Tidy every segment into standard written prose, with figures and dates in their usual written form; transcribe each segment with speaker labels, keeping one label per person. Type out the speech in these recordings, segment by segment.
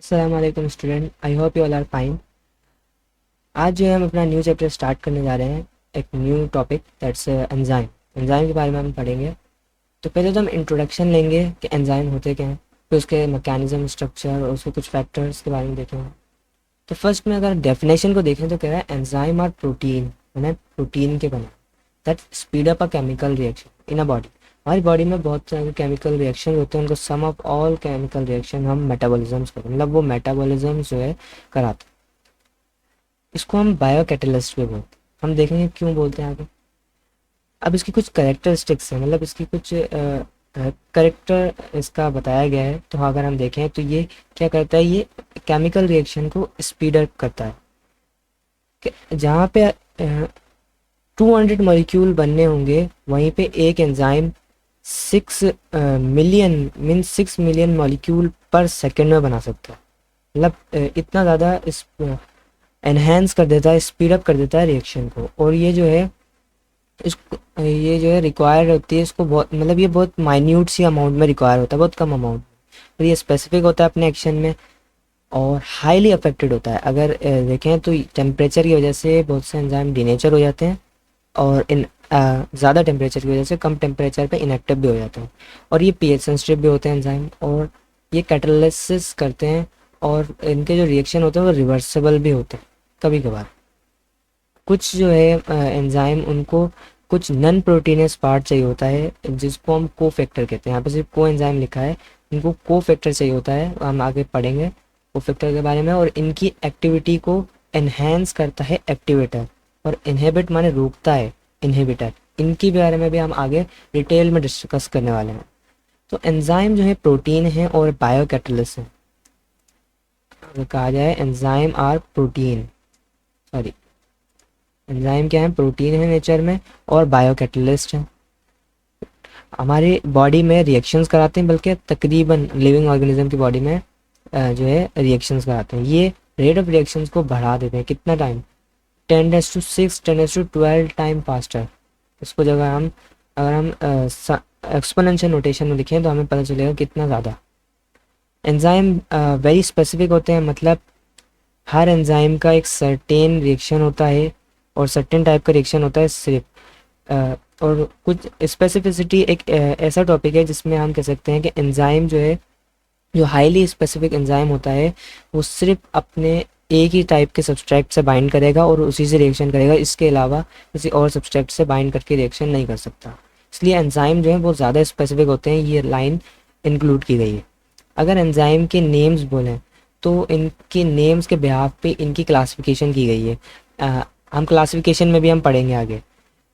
Speaker 1: अस्सलाम वालेकुम student, I hope you all are fine. आज जो है हम अपना न्यू चैप्टर स्टार्ट करने जा रहे हैं, एक new topic that's enzyme. Enzyme के बारे में हम पढ़ेंगे। तो पहले तो हम इंट्रोडक्शन लेंगे कि एंजाइम होते क्या हैं, फिर उसके मैकेनिज्म, स्ट्रक्चर और उसके कुछ फैक्टर्स के बारे में देखेंगे। तो फर्स्ट में अगर डेफिनेशन को देखें तो कह रहा है एंजाइम आर प्रोटीन, मैंने प्रोटीन के बने that speed up a chemical reaction in a body. हमारी बॉडी में बहुत सारे केमिकल रिएक्शन होते हैं, उनको सम ऑफ ऑल केमिकल रिएक्शन हम मेटाबॉलिज्म्स करते हैं, मतलब वो मेटाबॉलिज्म जो है कराते हैं। इसको हम बायो कैटलिस्ट भी बोलते हैं। हम देखेंगे क्यों बोलते हैं आगे। अब इसकी कुछ करेक्टरिस्टिक्स हैं, मतलब इसकी कुछ करेक्टर इसका बताया गया है। तो अगर हम देखें तो ये क्या करता है, ये केमिकल रिएक्शन को स्पीड अप करता है। जहाँ पे 200 मॉलिक्यूल बनने होंगे, वहीं पे एक एंजाइम 6 मिलियन मॉलिक्यूल पर सेकेंड में बना सकता है। मतलब इतना ज़्यादा इस एनहेंस कर देता है, स्पीड अप कर देता है रिएक्शन को। और ये जो है ये जो है रिक्वायर होती है इसको बहुत, मतलब ये बहुत माइन्यूट सी अमाउंट में रिक्वायर होता है, बहुत कम अमाउंट। और ये स्पेसिफिक होता है अपने एक्शन में और हाईली अफेक्टेड होता है। अगर देखें तो टेम्परेचर की वजह से बहुत से एंजाइम डिनेचर हो जाते हैं, और इन ज़्यादा टेम्परेचर की वजह से कम टेम्परेचर पे इनएक्टिव भी हो जाते हैं। और ये पीएच सेंसिटिव भी होते हैं एंजाइम, और ये कैटालिसिस करते हैं। और इनके जो रिएक्शन होते हैं वो रिवर्सिबल भी होते हैं कभी कभार। कुछ जो है एंजाइम, उनको कुछ नॉन प्रोटीनस पार्ट चाहिए होता है जिसको हम को फैक्टर कहते हैं। यहाँ पे सिर्फ को एंजाइम लिखा है, इनको को फैक्टर चाहिए होता है, हम आगे पढ़ेंगे को फैक्टर के बारे में। और इनकी एक्टिविटी को एनहेंस करता है एक्टिवेटर, और इनहिबिट माने रोकता है इनहिबिटर। इनकी बारे में भी हम आगे डिटेल में डिस्कस करने वाले हैं। तो एंजाइम जो है प्रोटीन है और बायो कैटलिस्ट है। अगर कहा जाए enzyme are protein, sorry, enzyme क्या है, प्रोटीन है नेचर में और बायो कैटलिस्ट है। हमारी बॉडी में रिएक्शंस कराते हैं, बल्कि तकरीबन लिविंग ऑर्गेनिज्म की बॉडी में जो है रिएक्शंस कराते हैं। ये रेट ऑफ रिएक्शंस को बढ़ा देते हैं। कितना टाइम, 10⁻⁶, 10⁻12 टाइम फास्टर। इसको जगह हम अगर हम एक्सपोनेंशियल नोटेशन में लिखें तो हमें पता चलेगा कितना ज़्यादा। एंजाइम वेरी स्पेसिफिक होते हैं, मतलब हर एंजाइम का एक सर्टेन रिएक्शन होता है और सर्टेन टाइप का रिएक्शन होता है सिर्फ। और कुछ स्पेसिफिसिटी एक ऐसा टॉपिक है जिसमें हम कह सकते हैं कि एंजाइम जो है, जो हाईली स्पेसिफिक एंजाइम होता है, वो सिर्फ अपने एक ही टाइप के सब्सट्रैक्ट से बाइंड करेगा और उसी से रिएक्शन करेगा। इसके अलावा किसी और सब्सट्रैक्ट से बाइंड करके रिएक्शन नहीं कर सकता। इसलिए एंजाइम जो है बहुत ज़्यादा स्पेसिफिक होते हैं, ये लाइन इंक्लूड की गई है। अगर एंजाइम के नेम्स बोलें तो इनके नेम्स के बिहाफ पे इनकी क्लासिफिकेशन की गई है। हम क्लासिफिकेशन में भी हम पढ़ेंगे आगे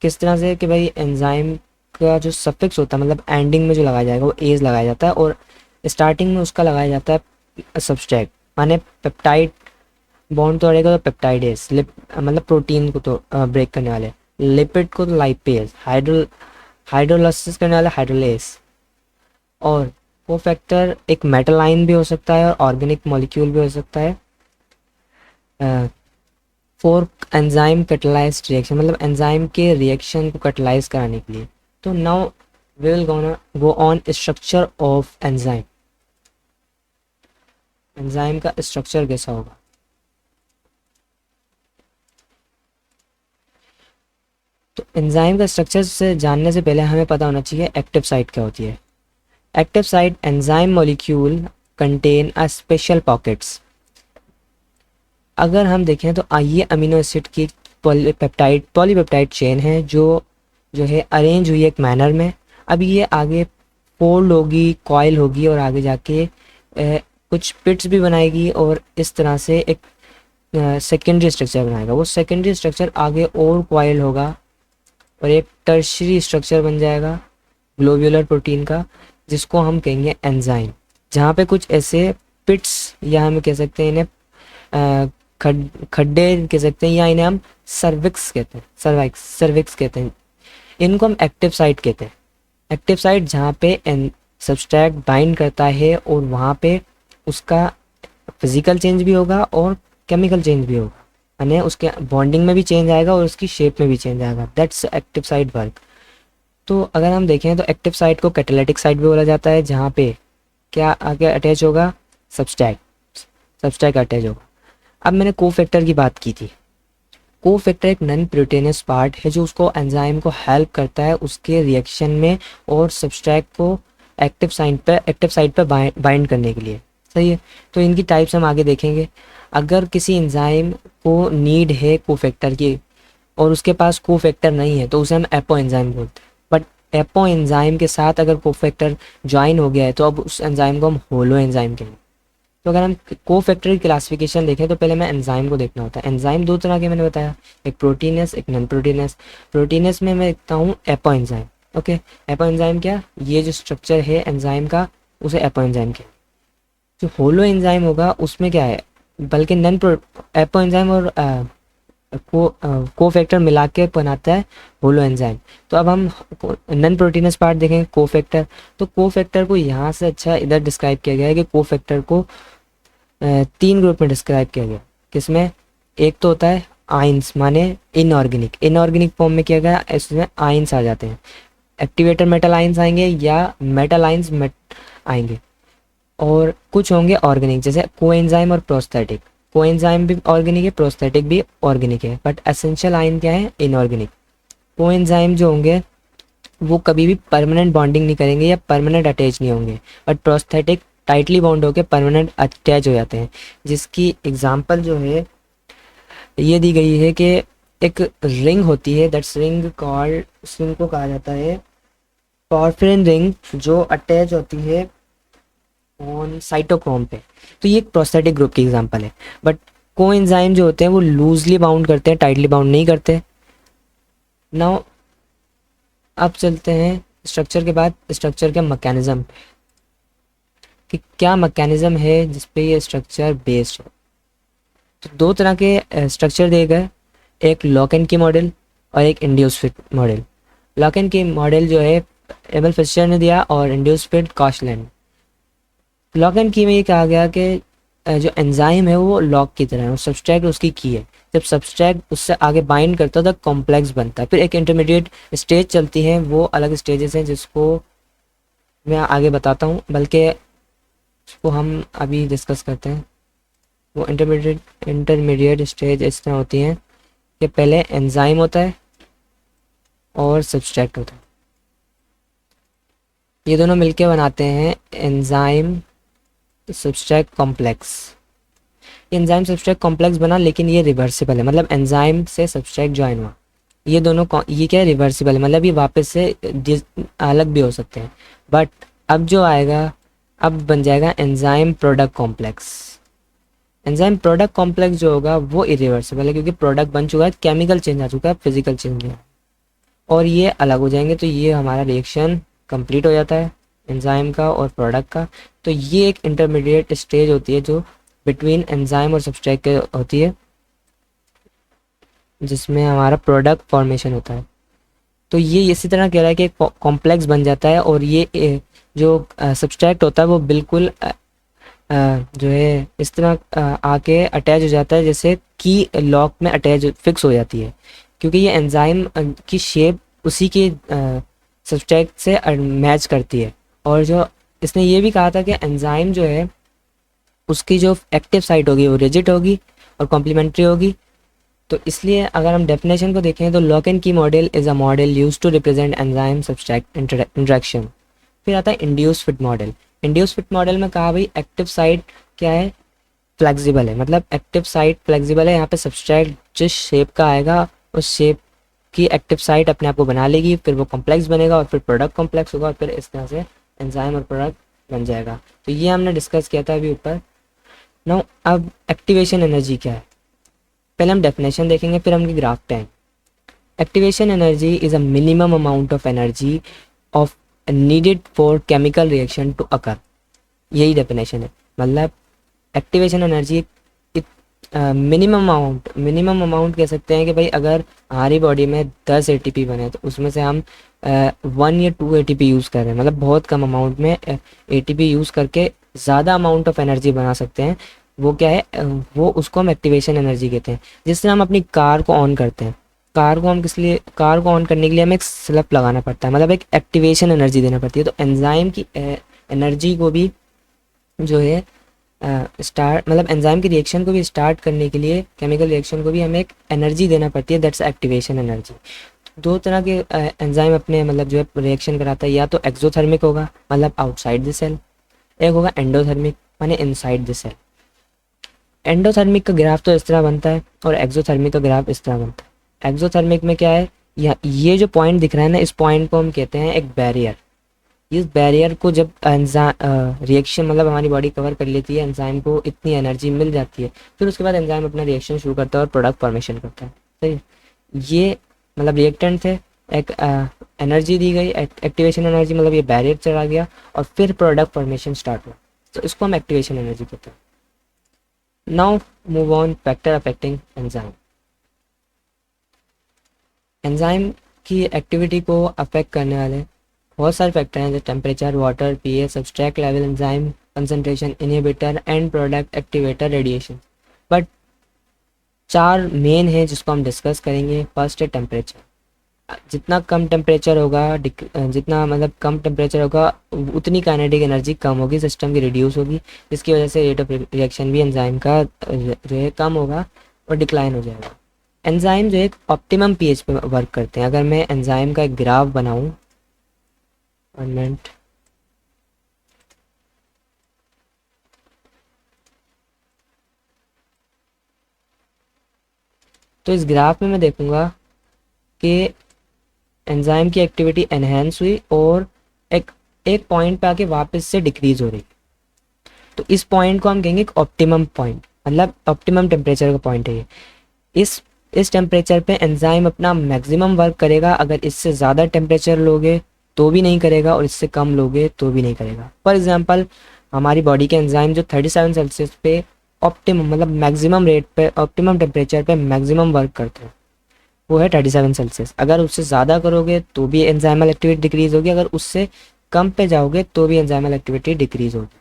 Speaker 1: किस तरह से कि भाई एंजाइम का जो सफिक्स होता है, मतलब एंडिंग में जो लगाया जाएगा वो एज लगाया जाता है, और स्टार्टिंग में उसका लगाया जाता है सब्सट्रैक्ट। माने पेप्टाइड बॉन्ड तोड़ेगा तो पेप्टाइडेज, मतलब प्रोटीन को तो ब्रेक करने वाले, लिपिड को तो लाइपेज, हाइड्रोलाइसिस करने वाले हाइड्रोलेस। और वो फैक्टर एक मेटल आयन भी हो सकता है और ऑर्गेनिक मॉलिक्यूल भी हो सकता है। फॉर एंजाइम कैटलाइज्ड रिएक्शन, मतलब एंजाइम के रिएक्शन को कैटलाइज कराने के लिए। तो now we will go on structure of enzyme. Enzyme का स्ट्रक्चर कैसा होगा। तो एंजाइम का स्ट्रक्चर से जानने से पहले हमें पता होना चाहिए एक्टिव साइट क्या होती है। Active site enzyme molecule contain a special pockets. अगर हम देखें तो ये अमीनो एसिड की पॉलीपेप्टाइड चेन है जो जो है अरेंज हुई है एक मैनर में। अब ये आगे फोल्ड होगी, कॉइल होगी, और आगे जाके कुछ पिट्स भी बनाएगी, और इस तरह से एक सेकेंडरी स्ट्रक्चर बनाएगा। वो सेकेंडरी स्ट्रक्चर आगे और कॉइल होगा और एक टर्शरी स्ट्रक्चर बन जाएगा ग्लोब्यूलर प्रोटीन का, जिसको हम कहेंगे एंजाइम। जहाँ पे कुछ ऐसे पिट्स, या हम कह सकते हैं इन्हें खड्डे कह सकते हैं, या इन्हें हम सर्विक्स कहते हैं, सर्विक्स कहते हैं। इनको हम एक्टिव साइट कहते हैं। एक्टिव साइट जहाँ पे सब्सट्रैक्ट बाइंड करता है और वहाँ पे उसका फिजिकल चेंज भी होगा और केमिकल चेंज भी होगा, यानी उसके बॉन्डिंग में भी चेंज आएगा और उसकी शेप में भी चेंज आएगा। That's active site work. तो अगर हम देखें तो एक्टिव साइट को कैटालिटिक साइट भी बोला जाता है, जहाँ पे क्या आगे अटैच होगा, सब्सट्रैक्ट। सब्सट्रैट अटैच होगा। अब मैंने कोफैक्टर की बात की थी। कोफैक्टर एक नॉन प्रोटीनस पार्ट है जो उसको एंजाइम को हेल्प करता है उसके रिएक्शन में और सब्सट्रैट को एक्टिव साइट पर बाइंड करने के लिए। सही है, तो इनकी टाइप्स हम आगे देखेंगे। अगर किसी एंजाइम को नीड है कोफैक्टर की और उसके पास कोफैक्टर नहीं है तो उसे हम एपो एंजाइम बोलते हैं। बट एपो एंजाइम के साथ अगर कोफैक्टर ज्वाइन हो गया है तो अब उस एंजाइम को हम होलो एंजाइम कहेंगे। तो अगर हम कोफैक्टर की क्लासिफिकेशन देखें तो पहले मैं एंजाइम को देखना होता है। एंजाइम दो तरह के मैंने बताया, एक प्रोटीनस एक नॉन प्रोटीनस। प्रोटीनस में मैं देखता हूँ apo enzyme. Okay, apo enzyme क्या, ये जो स्ट्रक्चर है एंजाइम का उसे एपो एंजाइम कहते हैं। जो होलो एंजाइम होगा उसमें क्या है, बल्कि नॉन एपो एंजाइम और कोफैक्टर मिला के बनाता है होलो एंजाइम। तो अब हम नॉन प्रोटीनस पार्ट देखेंगे कोफैक्टर। तो कोफैक्टर को यहाँ से अच्छा इधर डिस्क्राइब किया गया है कि कोफैक्टर को तीन ग्रुप में डिस्क्राइब किया गया। किसमें, एक तो होता है आइंस माने इनऑर्गेनिक फॉर्म में किया गया, इसमें आइंस आ जाते हैं। एक्टिवेटर मेटल आइंस आएंगे या मेटल आइंस आएंगे, और कुछ होंगे ऑर्गेनिक जैसे कोएंजाइम और प्रोस्थेटिक। कोएंजाइम भी ऑर्गेनिक है, प्रोस्थेटिक भी ऑर्गेनिक है, बट एसेंशियल आयन क्या है, इनऑर्गेनिक। कोएंजाइम जो होंगे वो कभी भी परमानेंट बॉन्डिंग नहीं करेंगे या परमानेंट अटैच नहीं होंगे, बट प्रोस्थेटिक टाइटली बॉन्ड होकर परमानेंट अटैच हो जाते हैं। जिसकी एग्जांपल जो है ये दी गई है कि एक रिंग होती है, दैट्स रिंग कॉल्ड, उस रिंग को कहा जाता है पॉर्फिरिन रिंग, जो अटैच होती है ऑन साइटोक्रोम पे। तो ये एक प्रोस्थेटिक ग्रुप की एग्जांपल है। बट कोएंजाइम जो होते हैं वो लूजली बाउंड करते हैं, टाइटली बाउंड नहीं करते। नाउ अब चलते हैं स्ट्रक्चर के बाद स्ट्रक्चर के मैकेनिज्म पे, कि क्या मैकेनिज्म है जिस पे ये स्ट्रक्चर बेस्ड है। तो दो तरह के स्ट्रक्चर दिए गए, एक लॉक एंड की मॉडल और एक induce fit model. Lock and key model जो है एबल फिशर ने दिया और इंड्यूस फिट कॉशलैंड। लॉक एंड की में ये कहा गया कि जो एंजाइम है वो लॉक की तरह है और सब्सट्रैक्ट उसकी की है। जब सब्सट्रैक्ट उससे आगे बाइंड करता है तो कॉम्प्लेक्स बनता है, फिर एक इंटरमीडिएट स्टेज चलती है, वो अलग स्टेजेस हैं जिसको मैं आगे बताता हूँ, बल्कि उसको हम अभी डिस्कस करते हैं। वो इंटरमीडिएट स्टेज इस तरह होती हैं कि पहले एंजाइम होता है और सब्सट्रैक्ट होता है, ये दोनों मिलके बनाते हैं enzyme subtract complex. Enzyme subtract complex बना, लेकिन ये रिवर्सिबल है, मतलब एंजाइम से सब्सट्रैक्ट ज्वाइन हुआ, ये दोनों ये क्या है, रिवर्सिबल है, मतलब ये वापस से अलग भी हो सकते हैं। बट अब जो आएगा, अब बन जाएगा enzyme product complex. Enzyme product complex जो होगा वो इरिवर्सिबल है, क्योंकि प्रोडक्ट बन चुका है, केमिकल चेंज आ चुका है, फिजिकल चेंज नहीं, और ये अलग हो जाएंगे। तो ये हमारा रिएक्शन कंप्लीट हो जाता है एंजाइम का और प्रोडक्ट का। तो ये एक इंटरमीडिएट स्टेज होती है जो बिटवीन एंजाइम और सब्सट्रैक्ट के होती है, जिसमें हमारा प्रोडक्ट फॉर्मेशन होता है। तो ये इसी तरह कह रहा है कि कॉम्प्लेक्स बन जाता है, और ये जो सब्सट्रैक्ट होता है वो बिल्कुल जो है इस तरह आके अटैच हो जाता है, जैसे की लॉक में अटैच फिक्स हो जाती है, क्योंकि ये एंजाइम की शेप उसी के सब्सट्रैक्ट से मैच करती है। और जो इसने ये भी कहा था कि एंजाइम जो है उसकी जो एक्टिव साइट होगी वो रिजिड होगी और कॉम्प्लीमेंट्री होगी। तो इसलिए अगर हम डेफिनेशन को देखें तो lock and key model is a model use to represent enzyme substrate interaction. फिर आता है induce fit model. Induce fit model में कहा भाई एक्टिव साइट क्या है, फ्लेक्सिबल है, मतलब एक्टिव साइट फ्लेक्सिबल है। यहाँ पे सब्सट्रैक्ट जिस शेप का आएगा उस शेप की एक्टिव साइट अपने आप को बना लेगी, फिर वो कॉम्प्लेक्स बनेगा और फिर प्रोडक्ट कॉम्प्लेक्स होगा और फिर इस तरह से एंजाइम और प्रोडक्ट बन जाएगा। तो ये हमने डिस्कस किया था अभी ऊपर। नाउ अब एक्टिवेशन एनर्जी क्या है, पहले हम डेफिनेशन देखेंगे फिर हम ग्राफ पे आएंगे। Activation energy is a minimum amount of energy of needed for chemical reaction to occur. यही डेफिनेशन है, मतलब एक्टिवेशन एनर्जी मिनिमम अमाउंट कह सकते हैं कि भाई अगर हमारी बॉडी में 10 एटीपी बने तो उसमें से हम 1 या 2 एटीपी यूज़ कर रहे हैं, मतलब बहुत कम अमाउंट में एटीपी यूज़ करके ज़्यादा अमाउंट ऑफ एनर्जी बना सकते हैं। वो क्या है, वो उसको हम एक्टिवेशन एनर्जी कहते हैं। जिस तरह हम अपनी कार को ऑन करते हैं, कार को हम किस लिए, कार को ऑन करने के लिए हमें एक स्लप लगाना पड़ता है, मतलब एक एक्टिवेशन एनर्जी देना पड़ती है। तो एंजाइम की एनर्जी को भी जो है स्टार्ट मतलब एंजाइम की रिएक्शन को भी स्टार्ट करने के लिए, केमिकल रिएक्शन को भी हमें एक एनर्जी देना पड़ती है, दैट्स एक्टिवेशन एनर्जी। दो तरह के एंजाइम अपने मतलब जो है रिएक्शन कराता है, या तो एक्सोथर्मिक होगा मतलब आउटसाइड द सेल, एक होगा एंडोथर्मिक माने इनसाइड द सेल। एंडोथर्मिक का ग्राफ तो इस तरह बनता है और एक्सोथर्मिक का ग्राफ इस तरह बनता है। एक्सोथर्मिक में क्या है, या ये जो पॉइंट दिख रहा है ना, इस पॉइंट को हम कहते हैं एक बैरियर। इस बैरियर को जब रिएक्शन मतलब हमारी बॉडी कवर कर लेती है, एंजाइम को इतनी एनर्जी मिल जाती है, फिर उसके बाद एंजाइम अपना रिएक्शन शुरू करता है और प्रोडक्ट फॉर्मेशन करता है। सही है? ये मतलब रिएक्टेंट थे, एक एनर्जी दी गई, एक्टिवेशन एनर्जी, मतलब ये बैरियर चढ़ा गया और फिर प्रोडक्ट फॉर्मेशन स्टार्ट हुआ, तो इसको हम एक्टिवेशन एनर्जी कहते हैं। Now move on factor affecting enzyme. Enzyme की एक्टिविटी को अफेक्ट करने वाले बहुत सारे फैक्टर हैं, जैसे temperature, water, pH, subtract level, enzyme concentration, inhibitor, and product activator, radiation. But 4 main हैं जिसको हम डिस्कस करेंगे। फर्स्ट है टेम्परेचर। जितना कम टेम्परेचर होगा, जितना मतलब कम टेम्परेचर होगा, उतनी काइनेटिक एनर्जी कम होगी, सिस्टम की रिड्यूस होगी, जिसकी वजह से रेट ऑफ रिएक्शन भी एंजाइम का जो है कम होगा और डिक्लाइन हो जाएगा। एंजाइम जो एक ऑप्टिमम पीएच पे वर्क करते हैं। अगर मैं एंजाइम का एक ग्राफ बनाऊं, 1 मिनट, तो इस ग्राफ में मैं देखूंगा कि एंजाइम की एक्टिविटी एनहेंस हुई और एक एक पॉइंट पे आके वापस से डिक्रीज हो रही। तो इस पॉइंट को हम कहेंगे एक ऑप्टिमम पॉइंट, मतलब ऑप्टिमम टेम्परेचर का पॉइंट है ये। इस टेम्परेचर पे एंजाइम अपना मैक्सिमम वर्क करेगा। अगर इससे ज़्यादा टेम्परेचर लोगे तो भी नहीं करेगा और इससे कम लोगे तो भी नहीं करेगा। फॉर एग्जांपल हमारी बॉडी के एंजाइम जो 37 सेल्सियस पे ऑप्टिमम मतलब मैक्सिमम रेट पे, ऑप्टिमम टेम्परेचर पे मैक्सिमम वर्क करते हैं, वो है 37 सेल्सियस। अगर उससे ज़्यादा करोगे तो भी एंजाइमल एक्टिविटी डिक्रीज होगी, अगर उससे कम पे जाओगे तो भी एंजाइमल एक्टिविटी डिक्रीज होगी।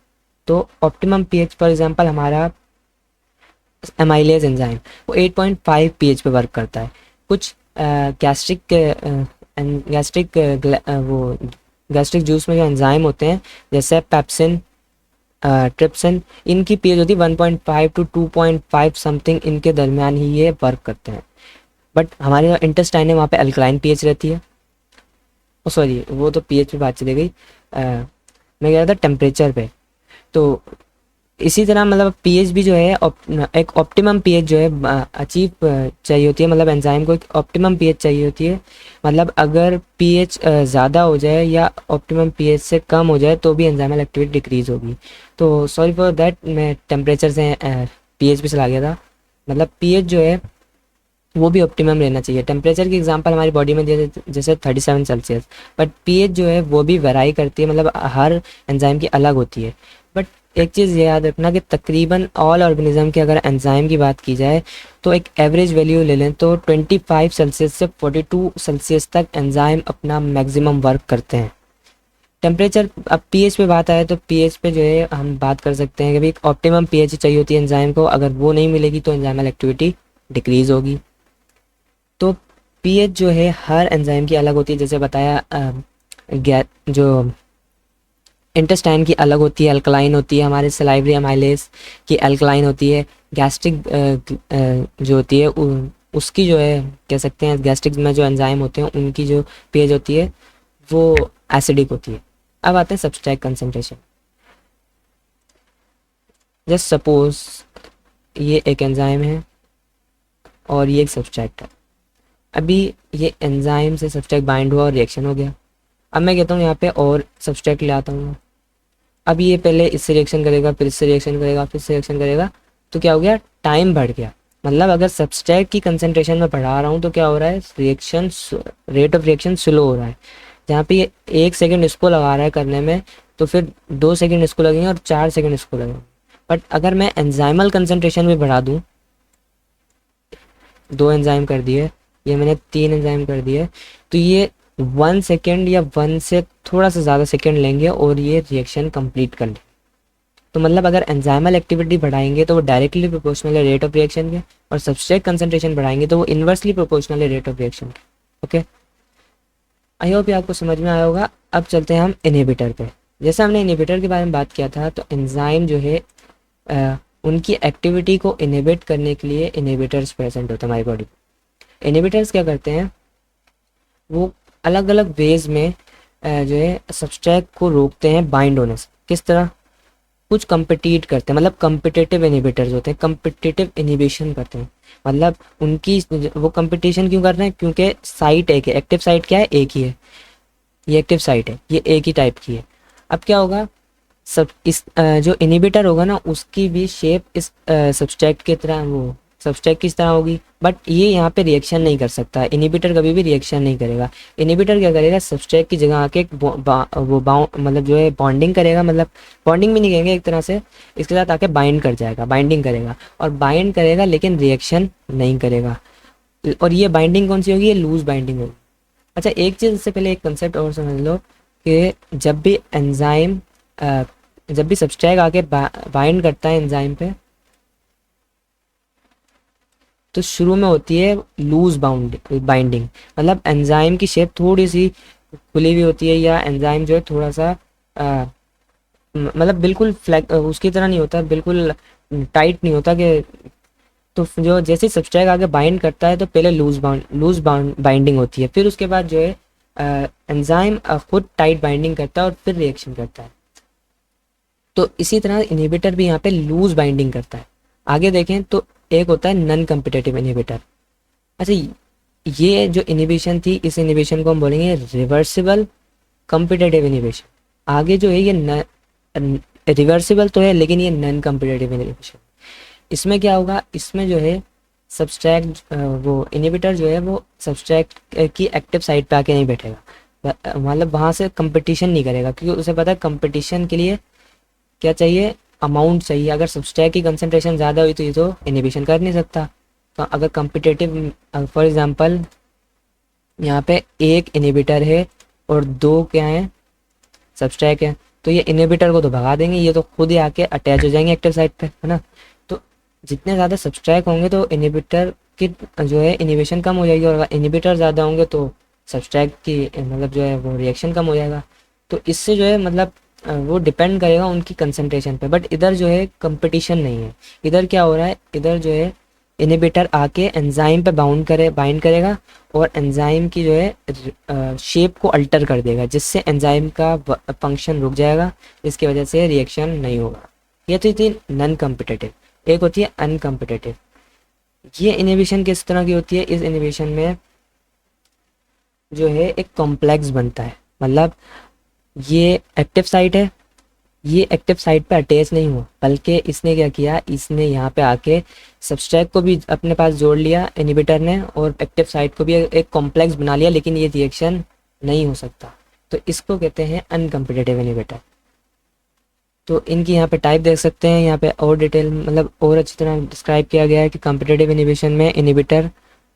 Speaker 1: तो ऑप्टिमम पीएच फॉर एग्जांपल हमारा एमाइलेज एंजाइम वो 8.5 पीएच पे वर्क करता है। कुछ गैस्ट्रिक जूस में जो एंजाइम होते हैं, जैसे पेप्सिन, ट्रिप्सिन, इनकी पीएच होती है 1.5 टू 2.5 समथिंग, इनके दरमियान ही ये वर्क करते हैं। बट हमारे जो इंटेस्टाइन है वहाँ पे अल्कलाइन पीएच रहती है। ओ सॉरी, वो तो पीएच पे बात चली गई। मैं कह रहा था टेम्परेचर पे। तो इसी तरह मतलब पीएच भी जो है एक ऑप्टिमम पीएच जो है अचीव चाहिए होती है, मतलब एंजाइम को एक ऑप्टिमम पीएच चाहिए होती है। मतलब अगर पीएच ज़्यादा हो जाए या ऑप्टिमम पीएच से कम हो जाए तो भी एंजाइमल एक्टिविटी डिक्रीज होगी। तो सॉरी फॉर दैट, मैं टेम्परेचर से पीएच पे चला गया था। मतलब पीएच जो है वो भी ऑप्टिमम रहना चाहिए। टेम्परेचर की एग्जांपल हमारी बॉडी में जैसे 37 सेल्सियस, बट पीएच जो है वो भी वेराई करती है, मतलब हर एंजाइम की अलग होती है। बट एक चीज़ ये याद रखना कि तकरीबन ऑल ऑर्गेनिज्म की अगर एंजाइम की बात की जाए तो एक एवरेज वैल्यू ले लें तो 25 सेल्सियस से 42 सेल्सियस तक एंजाइम अपना मैक्सिमम वर्क करते हैं। टेम्परेचर, अब पीएच पे बात आए तो पीएच पे जो है हम बात कर सकते हैं कि भाई एक ऑप्टिमम पीएच चाहिए होती है एंजाइम को, अगर वो नहीं मिलेगी तो एंजाइमल एक्टिविटी डिक्रीज होगी। तो पीएच जो है हर एंजाइम की अलग होती है, जैसे बताया जो इंटेस्टाइन की अलग होती है, अल्कलाइन होती है, हमारे सलाइवरी अमाइलेज की अल्कलाइन होती है। गैस्ट्रिक जो होती है उसकी जो है कह सकते हैं गैस्ट्रिक में जो एंजाइम होते हैं उनकी जो पीएच होती है वो एसिडिक होती है। अब आते हैं सब्सट्रैक्ट कंसंट्रेशन। जस्ट सपोज ये एक एंजाइम है और ये एक सब्सट्रैक्ट है। अभी ये एंजाइम से सब्सट्रैक्ट बाइंड हुआ और रिएक्शन हो गया। अब मैं कहता हूँ यहाँ पे और सब्सट्रैक्ट ले आता हूँ। अब ये पहले इससे रिएक्शन करेगा, फिर इससे रिएक्शन करेगा, फिर से रिएक्शन करेगा, तो क्या हो गया, टाइम बढ़ गया। मतलब अगर सब्सट्रैक्ट की कंसंट्रेशन में बढ़ा रहा हूँ तो क्या हो रहा है, reaction rate of reaction slow हो रहा है। जहाँ पे ये 1 सेकेंड इसको लगा रहा है करने में, तो फिर 2 सेकेंड इसको लगेंगे और 4 सेकेंड इसको लगेंगे। बट अगर मैं एंजाइमल कंसंट्रेशन भी बढ़ा दूँ, 2 एंजाइम कर दिए, ये मैंने 3 एंजाइम कर दिए, तो ये 1 सेकेंड या 1 से थोड़ा सा ज़्यादा सेकेंड लेंगे और ये रिएक्शन कंप्लीट कर लेंगे। तो मतलब अगर एंजाइमल एक्टिविटी बढ़ाएंगे तो वो डायरेक्टली प्रोपोर्शनल है रेट ऑफ रिएक्शन के, और सब्सट्रैक्ट कंसंट्रेशन बढ़ाएंगे तो वो इन्वर्सली प्रोपोर्शनल है रेट ऑफ रिएक्शन के। ओके, आई होप ये आपको समझ में आया होगा। अब चलते हैं हम इनहिबिटर पे। जैसे हमने इनहिबिटर के बारे में बात किया था, तो एंजाइम जो है उनकी एक्टिविटी को इनहिबिट करने के लिए इनहिबिटर्स प्रेजेंट होते हैं हमारी बॉडी। इनहिबिटर्स क्या करते हैं, वो अलग अलग वेज में जो है सब्सट्रैक्ट को रोकते हैं बाइंड होने से। किस तरह, कुछ कम्पिटिट करते हैं, मतलब कम्पिटिटिव इनहिबिटर्स होते हैं, कम्पिटिटिव इनहिबिशन करते हैं। मतलब उनकी वो कंपटीशन क्यों कर रहे हैं, क्योंकि साइट एक है, एक्टिव साइट क्या है, एक ही है, ये एक्टिव साइट है, ये एक ही टाइप की है। अब क्या होगा, सब इस जो इनहिबिटर होगा ना उसकी भी शेप इस सब्सट्रैक्ट की तरह, वो सब्सट्रैक्ट किस तरह होगी, बट ये यहाँ पे रिएक्शन नहीं कर सकता। इनहिबिटर कभी भी रिएक्शन नहीं करेगा। इनहिबिटर क्या करेगा, सब्सट्रैक्ट की जगह आके एक मतलब जो है बॉन्डिंग करेगा, मतलब बॉन्डिंग भी नहीं कहेंगे एक तरह से, इसके साथ आके बाइंड कर जाएगा, बाइंडिंग करेगा, और बाइंड करेगा लेकिन रिएक्शन नहीं करेगा। और ये बाइंडिंग कौन सी होगी, ये लूज बाइंडिंग होगी। अच्छा, एक चीज़ इससे पहले एक कंसेप्ट और समझ लो कि जब भी सब्सट्रैक्ट आके बाइंड करता है एंजाइम पे, तो शुरू में होती है लूज बाइंडिंग, मतलब एंजाइम की शेप थोड़ी सी खुली हुई होती है, या एंजाइम जो है थोड़ा सा मतलब बिल्कुल फ्लैग उसकी तरह नहीं होता, बिल्कुल टाइट नहीं होता कि, तो जो जैसे सब्सट्रैक्ट आगे बाइंड करता है तो पहले लूज बाइंडिंग होती है, फिर उसके बाद जो है एंजाइम खुद टाइट बाइंडिंग करता है और फिर रिएक्शन करता है। तो इसी तरह इनहिबिटर भी यहाँ पे लूज बाइंडिंग करता है। आगे देखें तो एक होता है नॉन कम्पिटिटिव इनहिबिटर। अच्छा, ये जो इनहिबिशन थी, इस इनहिबिशन को हम बोलेंगे रिवर्सिबल कम्पिटिटिव इनहिबिशन। आगे जो है ये रिवर्सिबल तो है लेकिन ये नॉन कम्पिटिटिव इनहिबिशन। इसमें क्या होगा, इसमें जो है सब्सट्रैक्ट वो इनहिबिटर जो है वो सब्सट्रैक्ट की एक्टिव साइट पे आके नहीं बैठेगा, मतलब वहाँ से कंपटीशन नहीं करेगा, क्योंकि उसे पता है कंपटीशन के लिए क्या चाहिए, अमाउंट चाहिए। अगर सब्सट्रैक्ट की कंसनट्रेशन ज़्यादा हुई तो ये तो इनहिबिशन कर नहीं सकता। तो अगर कंपिटेटिव, फॉर एग्जांपल यहाँ पे एक इनहिबिटर है और दो क्या है, सब्सट्रैक्ट है, तो ये इनहिबिटर को तो भगा देंगे, ये तो खुद ही आके अटैच हो जाएंगे एक्टिव साइट पे, है ना। तो जितने ज़्यादा सब्सट्रैक्ट होंगे तो इनहिबिटर की जो है इनहिबिशन कम हो जाएगी, और अगर इनहिबिटर ज़्यादा होंगे तो सब्सट्रैक्ट की मतलब जो है वो रिएक्शन कम हो जाएगा। तो इससे जो है मतलब वो डिपेंड करेगा उनकी कंसंट्रेशन पे। बट इधर जो है कंपटीशन नहीं है, इधर क्या हो रहा है, इधर जो है इनहिबिटर आके एंजाइम पे बाइंड करेगा और एंजाइम की जो है शेप को अल्टर कर देगा, जिससे एंजाइम का फंक्शन रुक जाएगा, जिसकी वजह से रिएक्शन नहीं होगा। ये तो थी नॉन कम्पिटिटिव। एक होती है अनकम्पिटिटिव। ये इनहिबिशन किस तरह की होती है, इस इनहिबिशन में जो है एक कॉम्प्लेक्स बनता है, मतलब ये एक्टिव साइट है, ये एक्टिव साइट पे अटैच नहीं हुआ, बल्कि इसने क्या किया, इसने यहाँ पे आके सब्सट्रैक्ट को भी अपने पास जोड़ लिया इनहिबिटर ने, और एक्टिव साइट को भी एक कॉम्प्लेक्स बना लिया, लेकिन ये रिएक्शन नहीं हो सकता। तो इसको कहते हैं अनकम्पिटिटिव इनहिबिटर। तो इनकी यहाँ पे टाइप देख सकते हैं, यहाँ पे और डिटेल मतलब और अच्छी तरह डिस्क्राइब किया गया है कि कम्पिटिटिव इनहिबिशन में इनहिबिटर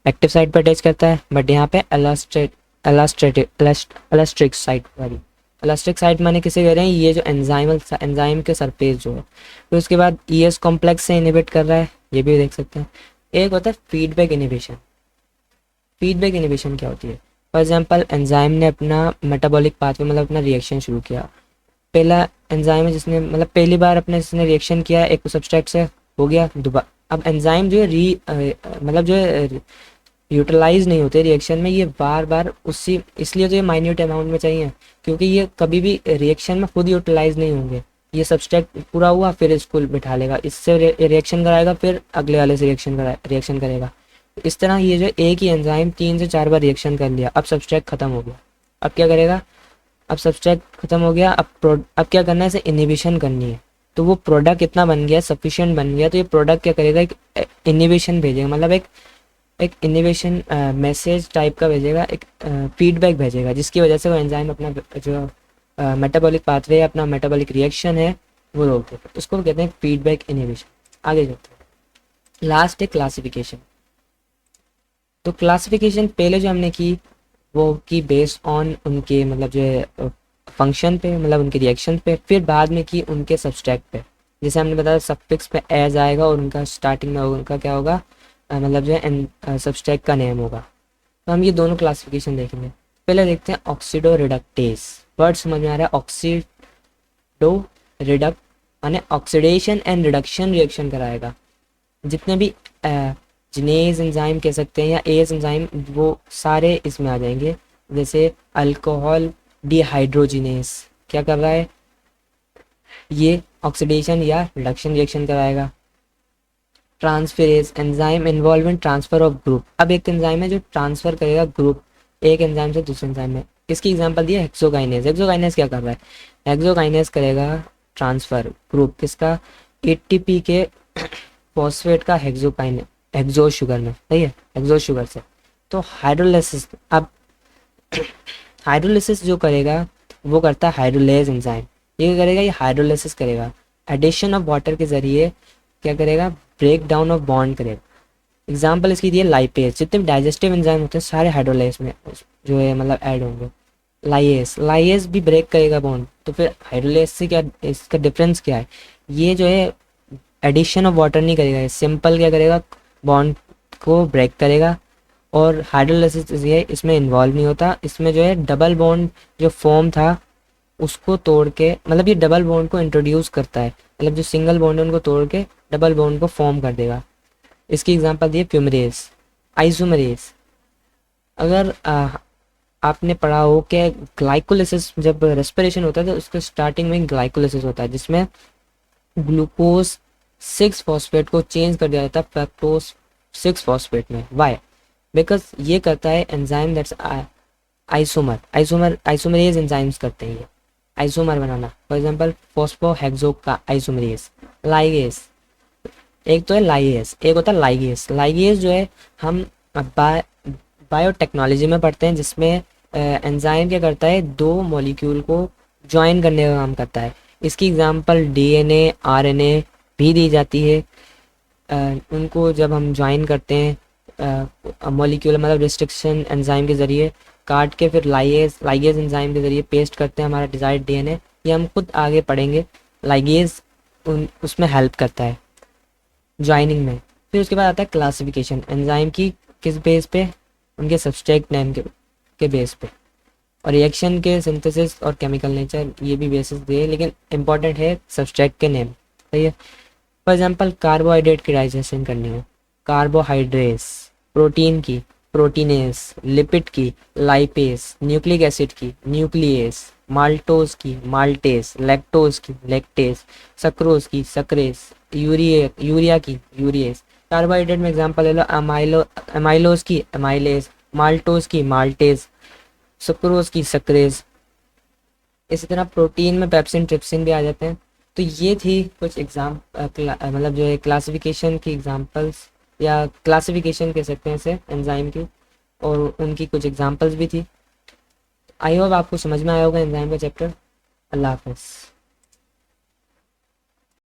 Speaker 1: एक्टिव साइट पर अटैच करता है, बट यहाँ पे एलास्ट्रिक साइट वाली, इलास्टिक साइट माने किसे कह रहे हैं, ये जो एंजाइम के सरफेस जो है। फिर उसके बाद ईएस कॉम्प्लेक्स से इनहिबिट कर रहा है, ये भी देख सकते हैं। एक होता है फीडबैक इनहिबिशन। फीडबैक इनहिबिशन क्या होती है, फॉर एग्जांपल एंजाइम ने अपना मेटाबॉलिक पाथवे मतलब अपना रिएक्शन शुरू किया, पहला एंजाइम है जिसने मतलब पहली बार अपने जिसने रिएक्शन किया एक सब्सट्रैक्ट से, हो गया दोबारा। अब एंजाइम जो है मतलब जो है यूटिलाइज नहीं होते रिएक्शन में, ये बार बार उसी, इसलिए तो ये माइन्यूट अमाउंट में चाहिए, क्योंकि ये कभी भी रिएक्शन में खुद यूटिलाइज नहीं होंगे। ये सब्सट्रैक्ट पूरा हुआ फिर इसको बिठा लेगा, इससे रिएक्शन कराएगा, फिर अगले वाले से रिएक्शन करेगा। इस तरह ये जो एक ही एंजाइम 3 से 4 बार रिएक्शन कर लिया, अब सब्सट्रैक्ट खत्म हो गया। अब क्या करेगा, अब सब्सट्रैक्ट खत्म हो गया, अब क्या करना है, इसे इनहिबिशन करनी है। तो वो प्रोडक्ट इतना बन गया, सफिशिएंट बन गया, तो ये प्रोडक्ट क्या करेगा, एक इनहिबिशन भेजेगा, मतलब एक इनहिबिशन मैसेज टाइप का भेजेगा, एक फीडबैक भेजेगा, जिसकी वजह से वो एंजाइम अपना जो मेटाबॉलिक पाथवे है, अपना मेटाबॉलिक रिएक्शन है वो रोक देगा। उसको कहते हैं फीडबैक इनहिबिशन। आगे चलते हैं, लास्ट है क्लासिफिकेशन। तो क्लासिफिकेशन पहले जो हमने की वो की बेस्ड ऑन उनके मतलब जो है फंक्शन पे, मतलब उनके रिएक्शन पे, फिर बाद में की उनके सब्सट्रैक्ट पे। जैसे हमने बताया सफिक्स पे एज आएगा और उनका स्टार्टिंग में उनका क्या होगा, मतलब जो है सब्सट्रैक्ट का नेम होगा। तो हम ये दोनों क्लासिफिकेशन देखेंगे। पहले देखते हैं ऑक्सीडो रिडक्टेस। वर्ड समझ में आ रहा है, ऑक्सीडो माने ऑक्सीडेशन एंड रिडक्शन रिएक्शन कराएगा। जितने भी जिनेज एंजाइम कह सकते हैं या एज एंजाइम, वो सारे इसमें आ जाएंगे। जैसे अल्कोहल डिहाइड्रोजिनेस क्या कर रहा है, ये ऑक्सीडेशन या रिडक्शन रिएक्शन कराएगा। Transferase enzyme involve in transfer of group, अब एक एंजाइम है जो ट्रांसफर करेगा ग्रुप एक एंजाइम से दूसरे एंजाइम में। इसकी एग्जांपल दी है हेक्सोकाइनेज। हेक्सोकाइनेज क्या कर रहा है, हेक्सोकाइनेज करेगा ट्रांसफर ग्रुप किसका, एटीपी के फॉस्फेट का हेक्सो शुगर में, सही है, हेक्सो शुगर से। तो हाइड्रोलाइसिस, अब हाइड्रोलाइसिस जो करेगा वो करता है हाइड्रोलेज एंजाइम। ये करेगा, ये हाइड्रोलाइसिस करेगा, एडिशन ऑफ वाटर के जरिए क्या करेगा, ब्रेक डाउन ऑफ बॉन्ड करेगा। एग्जाम्पल इसकी दी है लाइपेज। जितने भी डाइजेस्टिव एंजाइम होते हैं सारे हाइड्रोलाइज में जो है मतलब ऐड होंगे। लाइएस, लाइएस भी ब्रेक करेगा बॉन्ड। तो फिर हाइड्रोलाइज से क्या इसका डिफरेंस क्या है, ये जो है एडिशन ऑफ वाटर नहीं करेगा, सिंपल क्या करेगा, बॉन्ड को ब्रेक करेगा। और हाइड्रोलाइसिस ये इसमें इन्वॉल्व नहीं होता, इसमें जो है डबल बॉन्ड जो फॉर्म था उसको तोड़ के, मतलब ये डबल बॉन्ड को इंट्रोड्यूस करता है, मतलब जो सिंगल बॉन्ड है उनको तोड़ के डबल बॉन्ड को फॉर्म कर देगा। इसकी एग्जांपल दी है फ्यूमरेज, आइसोमरेज। अगर आपने पढ़ा हो कि ग्लाइकोलिसिस जब रेस्पिरेशन होता है तो उसके स्टार्टिंग में ग्लाइकोलिसिस होता है जिसमें ग्लूकोज 6 फॉस्फेट को चेंज कर दिया जाता है फ्रक्टोज 6 फॉस्फेट में। वाई, बिकॉज ये करता है एंजाइम दैट्स आइसोमरेज एंजाइम्स करते हैं ये आइसोमर बनाना। फॉर एग्जांपल फॉस्फोहेक्सो का आइसोमरेज। लाइगेज, एक तो है लाइगेज, एक होता है लाइगेज। लाइगेज जो है हम बायोटेक्नोलॉजी में पढ़ते हैं, जिसमें एंजाइम क्या करता है, दो मॉलिक्यूल को ज्वाइन करने का काम करता है। इसकी एग्जांपल डीएनए आरएनए भी दी जाती है। उनको जब हम ज्वाइन करते हैं मॉलिक्यूल मतलब रिस्ट्रिक्शन एंजाइम के ज़रिए काट के फिर लाइगेज एंजाइम के ज़रिए पेस्ट करते हैं हमारा डिजायर्ड डीएनए। ये हम खुद आगे पढ़ेंगे। लाइगेज उसमें हेल्प करता है ज्वाइनिंग में। फिर उसके बाद आता है क्लासिफिकेशन, एंजाइम की किस बेस पे, उनके सब्सट्रेट नेम के बेस पे। और रिएक्शन के सिंथेसिस और केमिकल नेचर ये भी बेसिस दिए, लेकिन इंपॉर्टेंट है सब्सट्रेट के नेम, सही है। फॉर एग्जांपल कार्बोहाइड्रेट की डाइजेशन करनी है, कार्बोहाइड्रेस, प्रोटीन की प्रोटीनेस, लिपिड की लाइपेस, न्यूक्लिक एसिड की न्यूक्लियस, माल्टोज की माल्टेस, लैक्टोज की लैक्टेस, सक्रोज की सक्रेस, यूरिया की यूरियस। कार्बोहाइड्रेट में एग्जांपल ले लो अमाइलोज की अमाइलेज, माल्टोज की माल्टेज, सक्रोज की सक्रेज। इसी तरह प्रोटीन में पेप्सिन ट्रिप्सिन भी आ जाते हैं। तो ये थी कुछ मतलब जो है क्लासिफिकेशन की एग्जांपल्स, या क्लासिफिकेशन कह सकते हैं इसे एंजाइम की, और उनकी कुछ एग्जांपल्स भी थी। आई होप आपको समझ में आया होगा एंजाइम का चैप्टर। अल्लाह हाफ़िज़।